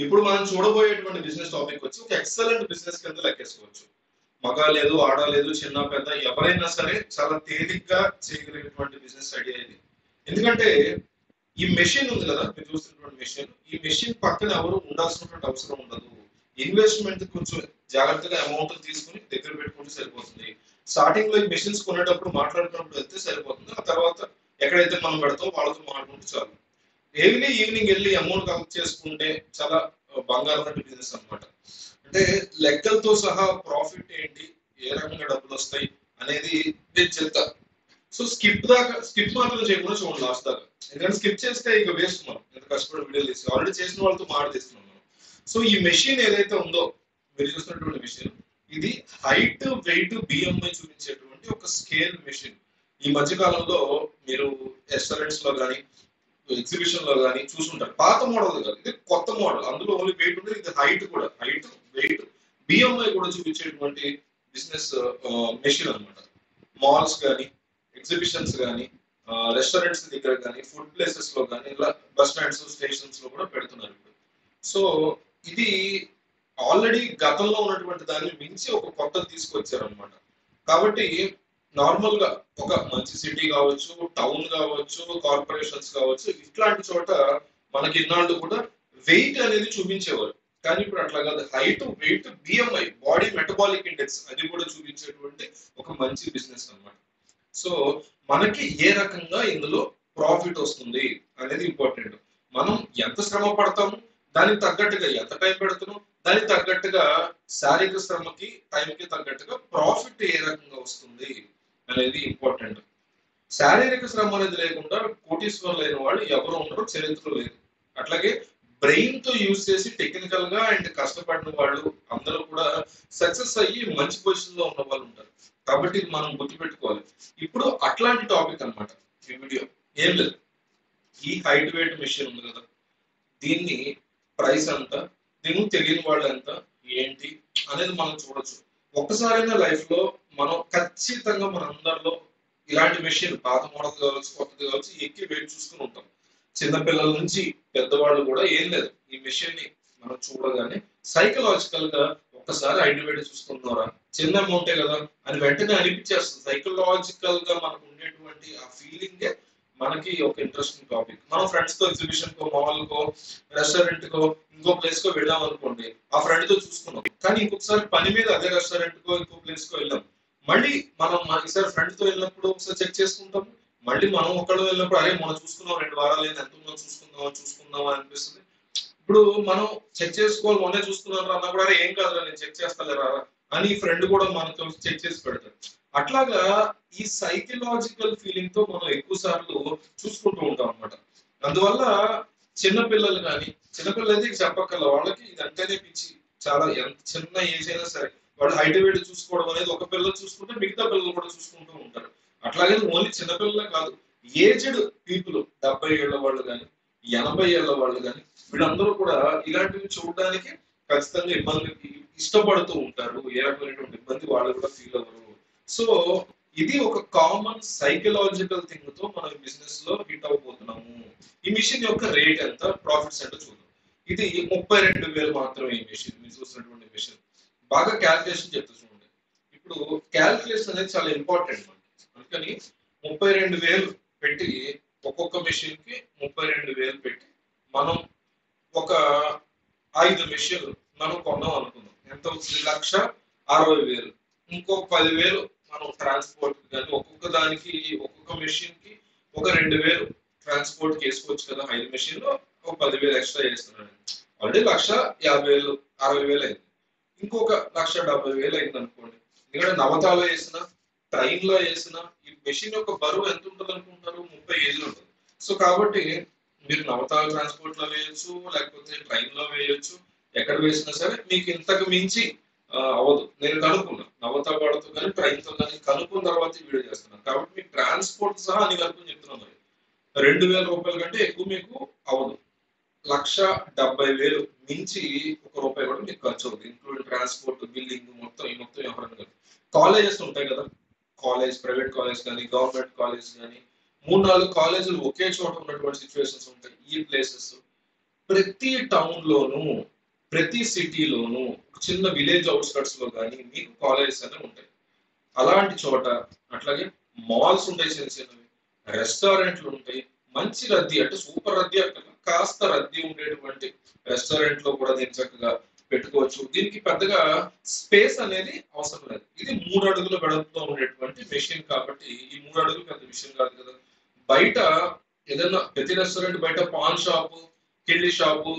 ఇప్పుడు మనం చూడబోయేటువంటి business topic వచ్చి ఒక ఎక్సలెంట్ బిజినెస్ కింద లెక్కేసుకోవచ్చు. మగ లేదు, ఆడ లేదు, చిన్న పెద్ద ఎవరైనా సరే చాలా తేలిగ్గా చేయగలిగినటువంటి బిజినెస్ ఐడియా ఇది. ఎందుకంటే ఈ మెషిన్ ఉంది కదా, మీరు చూస్తున్నటువంటి మెషిన్, ఈ మెషిన్ పక్కన ఎవరు ఉండాల్సినటువంటి అవసరం ఉండదు. ఇన్వెస్ట్మెంట్ కొంచెం జాగ్రత్తగా అమౌంట్ తీసుకుని దగ్గర పెట్టుకుంటే సరిపోతుంది. స్టార్టింగ్ లో ఈ మెషిన్స్ కొనేటప్పుడు మాట్లాడుకున్నప్పుడు వెళ్తే సరిపోతుంది. ఆ తర్వాత ఎక్కడైతే మనం పెడతామో వాళ్ళతో మాట్లాడుకుంటే చాలు. ఎవ్రీ ఈవినింగ్ వెళ్ళి అమౌంట్ కలెక్ట్ చేసుకుంటే చాలా బంగారం లాంటి బిజినెస్ అన్నమాట. అంటే లెక్కలతో సహా ప్రాఫిట్ ఏంటి, ఏ రకంగా డబ్బులు వస్తాయి అనేది నేను చెప్తా. సో స్కిప్ మాత్రం చేయకుండా చూడండి లాస్ట్ దాకా. ఎందుకంటే స్కిప్ చేస్తే ఇక వేస్ట్, మనం ఎంత కష్టపడి వీడియోలు తీసి ఆల్రెడీ చేసిన వాళ్ళతో మాట్లాడిస్తున్నాం మనం. సో ఈ మెషిన్ ఏదైతే ఉందో, మీరు చూస్తున్నటువంటి మెషిన్, ఇది హైట్ వెయిట్ బిఎంఐ చూపించేటువంటి ఒక స్కేల్ మెషిన్. ఈ మధ్య కాలంలో మీరు రెస్టారెంట్స్ లో కానీ ఎగ్జిబిషన్ లో కానీ చూసుంటారు. పాత మోడల్ కాదు, ఇది కొత్త మోడల్. అందులో ఓన్లీ వెయిట్ ఉంటుంది, ఇది హైట్ కూడా, హైట్ వెయిట్ బిఎంఐ కూడా చూపించేటువంటి బిజినెస్ మెషిన్ అన్నమాట. మాల్స్ కానీ, ఎగ్జిబిషన్స్ కానీ, రెస్టారెంట్స్ దగ్గర కానీ, ఫుడ్ ప్లేసెస్ లో కానీ, ఇలా బస్ స్టాండ్స్, స్టేషన్స్ లో కూడా పెడుతున్నారు ఇప్పుడు. సో ఇది ఆల్రెడీ గతంలో ఉన్నటువంటి దాన్ని మించి ఒక కొత్తది తీసుకొచ్చారు అనమాట. కాబట్టి నార్మల్ గా ఒక మంచి సిటీ కావచ్చు, టౌన్ కావచ్చు, కార్పొరేషన్స్ కావచ్చు, ఇట్లాంటి చోట మనకి ఇన్నాళ్ళు కూడా వెయిట్ అనేది చూపించేవారు. కానీ ఇప్పుడు అట్లా కాదు, height weight BMI, body metabolic index, అది కూడా చూపించేటువంటి ఒక మంచి బిజినెస్ అన్నమాట. సో మనకి ఏ రకంగా ఇందులో ప్రాఫిట్ వస్తుంది అనేది ఇంపార్టెంట్. మనం ఎంత శ్రమ పడతాము, దానికి తగ్గట్టుగా ఎంత టైం పెడుతున్నాం, దానికి తగ్గట్టుగా శారీరక శ్రమకి టైంకి తగ్గట్టుగా ప్రాఫిట్ ఏ రకంగా వస్తుంది అనేది ఇంపార్టెంట్. శారీరక శ్రమ అనేది లేకుండా కోటీశ్వరులు అయిన వాళ్ళు ఎవరు ఉండరు, చరిత్రలో లేదు. అట్లాగే బ్రెయిన్ తో యూజ్ చేసి టెక్నికల్ గా అండ్ కష్టపడిన వాళ్ళు అందరూ కూడా సక్సెస్ అయ్యి మంచి పొజిషన్ లో ఉన్న వాళ్ళు ఉంటారు. కాబట్టి ఇది మనం గుర్తుపెట్టుకోవాలి. ఇప్పుడు అట్లాంటి టాపిక్ అన్నమాట ఈ వీడియో. ఏం లేదు, ఈ హైట్ వెయిట్ మెషిన్ ఉంది కదా, దీన్ని ప్రైస్ ఎంత, దీన్ని తెలియని వాళ్ళు ఎంత, ఏంటి అనేది మనం చూడొచ్చు. ఒక్కసారైనా లైఫ్ లో మనం ఖచ్చితంగా మన అందరిలో ఇలాంటి మెషిన్, పాత మోడల్ కావచ్చు, కొత్తది కావచ్చు, ఎక్కి వెయిట్ చూసుకుని ఉంటాం. చిన్నపిల్లల నుంచి పెద్దవాళ్ళు కూడా ఏం లేదు, ఈ మెషిన్ ని మనం చూడగానే సైకలాజికల్ గా ఒక్కసారి హైట్ వెయిట్ చూసుకున్నారా, చిన్న అమౌంటే కదా అని వెంటనే అనిపించేస్తుంది. సైకలాజికల్ గా మనకు ఉండేటువంటి ఆ ఫీలింగ్ మనకి ఒక ఇంట్రెస్టింగ్ టాపిక్. మనం ఫ్రెండ్స్ తో ఎగ్జిబిషన్ కో, మాల్ కో, రెస్టారెంట్ కో, ఇంకో ప్లేస్ కో వెళ్ళాం అనుకోండి, ఆ ఫ్రెండ్ తో చూసుకున్నాం. కానీ ఇంకొకసారి పని మీద అదే రెస్టారెంట్ కో, ఇంకో ప్లేస్ కో వెళ్ళాం. మళ్ళీ మనం ఈసారి ఫ్రెండ్ తో వెళ్ళినప్పుడు ఒకసారి చెక్ చేసుకుంటాం. మళ్ళీ మనం ఒక్కళ్ళు వెళ్ళినప్పుడు అరే మనం చూసుకున్నాం 2 వారాలు ఎంత ఉందో చూసుకుందాం అనిపిస్తుంది. ఇప్పుడు మనం చెక్ చేసుకోవాలి, మొన్నే చూసుకున్నాను అన్నా కూడా అరే ఏం కాదురా నేను చెక్ చేస్తాలేరా అని ఫ్రెండ్ కూడా మనతో చెక్ చేసి పెడతారు. అట్లాగా ఈ సైకలాజికల్ ఫీలింగ్ తో మనం ఎక్కువ సార్లు చూసుకుంటూ ఉంటాం అనమాట. అందువల్ల చిన్నపిల్లలు కానీ, చిన్నపిల్లలు అయితే చెప్పక్కర్ల, వాళ్ళకి ఇదంటేనే పిచ్చి. చాలా ఎంత చిన్న ఏజ్ అయినా సరే వాళ్ళు హైట్ వెయిట్ చూసుకోవడం అనేది ఒక పిల్లలు చూసుకుంటే మిగతా పిల్లలు కూడా చూసుకుంటూ ఉంటారు. అట్లాగే ఓన్లీ చిన్నపిల్లలే కాదు, ఏజ్డ్ పీపుల్, 70 ఏళ్ల వాళ్ళు కానీ, 80 ఏళ్ల వాళ్ళు కానీ, వీళ్ళందరూ కూడా ఇలాంటివి చూడడానికి ఖచ్చితంగా ఇబ్బంది ఇష్టపడుతూ ఉంటారు. ఏ రకమైనటువంటి ఇబ్బంది వాళ్ళు కూడా ఫీల్ అవ్వరు. సో ఇది ఒక కామన్ సైకలాజికల్ థింగ్ తో మనం బిజినెస్ లో హిట్ అవబోతున్నాము. ఈ మిషన్ యొక్క రేట్ ఎంత, ప్రాఫిట్స్ ఎంత చూద్దాం. ఇది 32,000 మాత్రమే. ఈ మిషన్, మీరు చూసినటువంటి మిషన్ బాగా క్యాల్కులేషన్ చెప్తా చూడండి. ఇప్పుడు క్యాల్కులేషన్ అనేది చాలా ఇంపార్టెంట్ మనకి. అందుకని 32,000 పెట్టి, ఒక్కొక్క మెషిన్ కి 32,000 పెట్టి మనం ఒక 5 మెషిన్లు మనం కొన్నాం అనుకుందాం. ఎంత అవుతుంది? 1,60,000. ఇంకో 10,000 మనం ట్రాన్స్పోర్ట్ కానీ, ఒక్కొక్క దానికి ఒక్కొక్క మెషిన్ కి ఒక 2,000 ట్రాన్స్పోర్ట్ కి వేసుకోవచ్చు కదా. 5 మెషిన్లో ఒక 10,000 ఎక్స్ట్రా చేస్తున్నాను. ఆల్రెడీ 1,50,000 60,000 అయింది. ఇంకొక 1,70,000 అయింది అనుకోండి. ఎందుకంటే నవతాలో వేసిన, ట్రైన్ లో వేసిన ఈ మెషిన్ యొక్క బరువు ఎంత ఉంటుంది అనుకుంటున్నారు? 30 కేజీలు ఉంటుంది. సో కాబట్టి మీరు నవతాల ట్రాన్స్పోర్ట్ లో వేయొచ్చు, లేకపోతే ట్రైన్ లో వేయొచ్చు, ఎక్కడ వేసినా సరే మీకు ఇంతకు మించి అవ్వదు. నేను కనుక్కున్నా, నవతా వాడుతూ కానీ ట్రైన్ తో కానీ కనుక్కున్న తర్వాత వీడియో చేస్తున్నాను. కాబట్టి మీకు ట్రాన్స్పోర్ట్ సహా అని కనుక్కొని చెప్తున్నాను. మరి 2,000 రూపాయల కంటే ఎక్కువ మీకు అవ్వదు. 1,70,000 మించి ₹1 కూడా మీకు ఖర్చు అవుతుంది, ఇంక్లూడింగ్ ట్రాన్స్పోర్ట్, బిల్లింగ్, మొత్తం ఈ మొత్తం ఎవరైనా. కాలేజెస్ ఉంటాయి కదా, కాలేజ్, ప్రైవేట్ కాలేజ్ కానీ, గవర్నమెంట్ కాలేజ్ కానీ, 3-4 కాలేజీలు ఒకే చోట ఉన్నటువంటి సిచ్యువేషన్స్ ఉంటాయి. ఈ ప్లేసెస్ ప్రతి టౌన్ లోను, ప్రతి సిటీలోను, చిన్న విలేజ్ అవుట్స్కట్స్ లో కానీ మీకు కాలేజెస్ అనేవి ఉంటాయి. అలాంటి చోట అట్లాగే మాల్స్ ఉంటాయి, చిన్న చిన్నవి రెస్టారెంట్లు ఉంటాయి. మంచి రద్దీ అంటే సూపర్ రద్దీ అక్కడ కాస్త రద్దీ ఉండేటువంటి రెస్టారెంట్ లో కూడా దీన్ని చక్కగా పెట్టుకోవచ్చు. దీనికి పెద్దగా స్పేస్ అనేది అవసరం లేదు. ఇది 3 అడుగుల వెడల్పుతో ఉండేటువంటి మెషిన్ కాబట్టి ఈ 3 అడుగులు పెద్ద విషయం కాదు కదా. బయట ఏదైనా ప్రతి రెస్టారెంట్ బయట పాన్ షాపు, కిళ్ళి షాపు,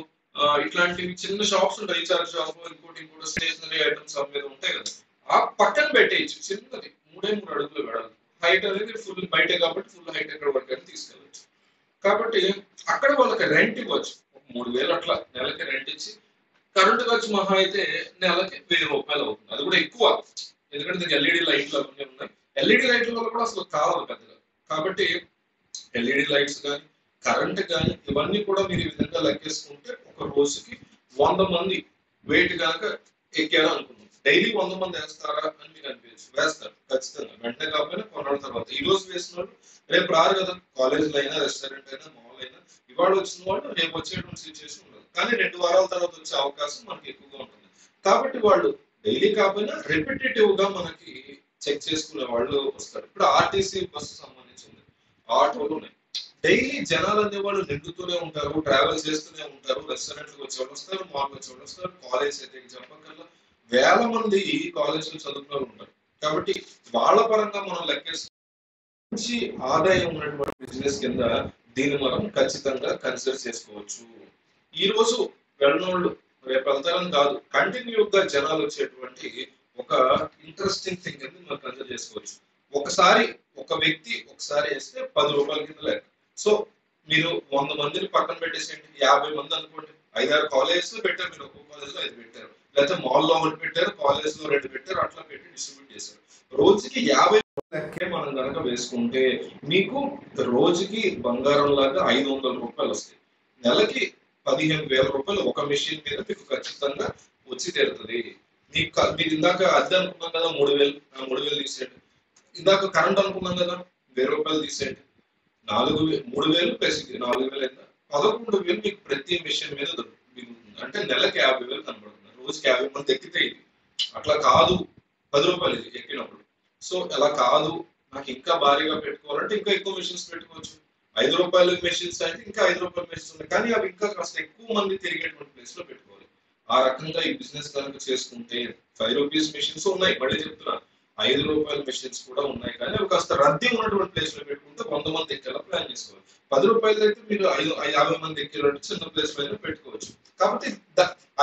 ఇట్లాంటివి చిన్న షాప్స్ ఉంటాయి. రీఛార్జ్ షాప్, ఇంకోటి స్టేషనరీ ఐటమ్స్ మీద ఉంటాయి కదా. ఆ పక్కన పెట్టేయచ్చు, చిన్నది 3 అడుగుల వెడల్పు. హైట్ అనేది ఫుల్ బయటే కాబట్టి ఫుల్ హైట్ ఎక్కడ వరకు అని తీసుకెళ్ళచ్చు. కాబట్టి అక్కడ వాళ్ళకి రెంట్ ఇవ్వచ్చు. 3000 అట్లా నెలకి రెంట్ ఇచ్చి కరెంటు ఖర్చు మహా అయితే నెలకి 1000 రూపాయలు అవుతుంది. అది కూడా ఎక్కువ, ఎందుకంటే దీనికి ఎల్ఈడి లైట్లు అవన్నీ ఉన్నాయి. ఎల్ఈడి లైట్ల వల్ల కూడా అసలు కావాలి పెద్దగా. కాబట్టి ఎల్ఈడి లైట్స్ కానీ కరెంట్ కానీ ఇవన్నీ కూడా మీరు ఈ విధంగా లెక్కేసుకుంటే ఒక రోజుకి 100 మంది వెయిట్ కనుక ఎక్కారు అనుకున్నాం. డైలీ 100 మంది వేస్తారా అని మీకు అనిపించచ్చు. వేస్తారు ఖచ్చితంగా, వెంటనే కాకపోయినా కొన్నాళ్ళ తర్వాత. ఈ రోజు వేసిన వాళ్ళు రేపు రారు కదా. కాలేజీలో అయినా, రెస్టారెంట్ అయినా, మాల్ అయినా ఇవాళ వచ్చిన వాళ్ళు రేపు వచ్చేటువంటి సిచ్యువేషన్ ఉండదు. కానీ 2 వారాల తర్వాత వచ్చే అవకాశం మనకి ఎక్కువగా ఉంటుంది. కాబట్టి వాళ్ళు డైలీ కాకపోయినా రిపిటేటివ్ గా మనకి చెక్ చేసుకునే వాళ్ళు వస్తారు. ఇప్పుడు ఆర్టీసీ బస్సు సంబంధించింది, ఆటోలు ఉన్నాయి. డైలీ జనాలు అనేవాళ్ళు నిండుతూనే ఉంటారు, ట్రావెల్ చేస్తూనే ఉంటారు. రెస్టారెంట్లకు వచ్చేవాళ్ళు వస్తారు, మాల్కి వచ్చేవాళ్ళు వస్తారు. కాలేజ్ అయితే చెప్పకల్లా వేల మంది ఈ కాలేజీలో చదువుకునే ఉంటారు. కాబట్టి వాళ్ళ పరంగా మనం లెక్కేస్తే మంచి ఆదాయం ఉన్నటువంటి బిజినెస్ కింద దీన్ని మనం ఖచ్చితంగా కన్సిడర్ చేసుకోవచ్చు. ఈ రోజు వెళ్ళినోళ్ళు రేపు వెళ్తారని కాదు, కంటిన్యూగా జనాలు వచ్చేటువంటి ఒక ఇంట్రెస్టింగ్ థింగ్ కింద మనం కన్సిడర్ చేసుకోవచ్చు. ఒకసారి ఒక వ్యక్తి ఒకసారి వేస్తే 10 రూపాయల కింద లెక్క. సో మీరు 100 మందిని పక్కన పెట్టేసేయండి, 50 మంది అనుకోండి. 5-6 కాలేజెస్ పెట్టారు, మీరు ఒక్కొక్క కాలేజ్ లో 5 పెట్టారు, లేకపోతే మాల్లో 1 పెట్టారు, కాలేజ్ లో 2 పెట్టారు, అట్లా పెట్టి డిస్ట్రిబ్యూట్ చేశారు. రోజుకి 50 లెక్కే మనం కనుక వేసుకుంటే మీకు రోజుకి బంగారం లాగా 500 రూపాయలు వస్తాయి. నెలకి 15,000 రూపాయలు ఒక మెషిన్ మీద మీకు ఖచ్చితంగా వచ్చి తీరుతుంది. మీరు ఇందాక అద్దె అనుకున్నాం కదా 3,000 తీసేయండి. ఇందాక కరెంట్ అనుకున్నాం కదా 1000 రూపాయలు తీసేయండి. 3,000 ప్లస్ 4,000 ఎంత? 11,000 మీకు ప్రతి మెషిన్ మీద మిగులుతుంది. అంటే నెలకి 50,000 కనబడుతుంది. రోజుకి 50 మంది ఎక్కితే ఇది అట్లా కాదు, 10 రూపాయలు ఇది ఎక్కినప్పుడు. సో అలా కాదు, నాకు ఇంకా భారీగా పెట్టుకోవాలంటే ఇంకా ఎక్కువ మెషిన్స్ పెట్టుకోవచ్చు. 5 రూపాయల మెషిన్స్ అయితే ఇంకా 5 రూపాయల మెషిన్స్ ఉన్నాయి, కానీ అవి ఇంకా కాస్త ఎక్కువ మంది తిరిగేటువంటి ప్లేస్ లో పెట్టుకోవాలి. ఆ రకంగా ఈ బిజినెస్ కనుక చేసుకుంటే 5 రూపీస్ మెషిన్స్ ఉన్నాయి, మళ్ళీ చెప్తున్నా 5 రూపాయల మెషిన్స్ కూడా ఉన్నాయి, కానీ అవి కాస్త రద్దీ ఉన్నటువంటి ప్లేస్ లో పెట్టుకుంటే 100 మంది ఎక్కేలా ప్లాన్ చేసుకోవాలి. 10 రూపాయలు అయితే మీరు 50 మంది ఎక్కేలాంటి చిన్న ప్లేస్ లో పెట్టుకోవచ్చు. కాబట్టి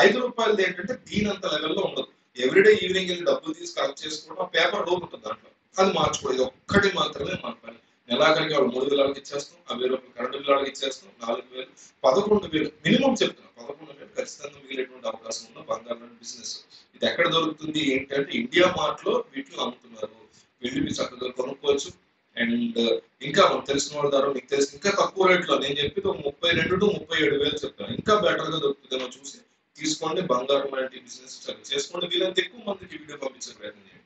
5 రూపాయలది ఏంటంటే దీనంత లెవెల్లో ఉండదు. ఎవ్రీడే ఈవినింగ్ వెళ్ళి డబ్బులు తీసి కలెక్ట్ చేసుకోవడం, పేపర్ రోల్ ఉంటుంది దాంట్లో, అది మార్చుకోవడం. ఇది ఒక్కటి మాత్రమే మన పని. నెలాఖరికి వాళ్ళు 3,000 ఇచ్చేస్తాం, ఆ 1000 రూపాయలు కరెంటు బిల్లు ఇచ్చేస్తాం, 4,000, 11,000 మినిమం చెప్తున్నాం. 11,000 ఖచ్చితంగా మిగిలేటువంటి అవకాశం ఉన్న బంగారం బిజినెస్. ఇది ఎక్కడ దొరుకుతుంది ఏంటంటే ఇండియా మార్ట్ లో వీటిని అమ్ముతున్నారు. వెళ్ళి మీరు చక్కగా కొనుక్కోవచ్చు. అండ్ ఇంకా మనకు తెలిసిన వాళ్ళ ద్వారా మీకు తెలిసి ఇంకా తక్కువ రేట్లో నేను చెప్పి 32,000 to 37,000 చెప్తాను. ఇంకా బెటర్ గా దొరుకుతుందేమో చూసి తీసుకోండి. బంగారం లాంటి బిజినెస్ చేసుకోండి. వీళ్ళంత ఎక్కువ మందికి వీడియో పంపించే ప్రయత్నం చేయండి.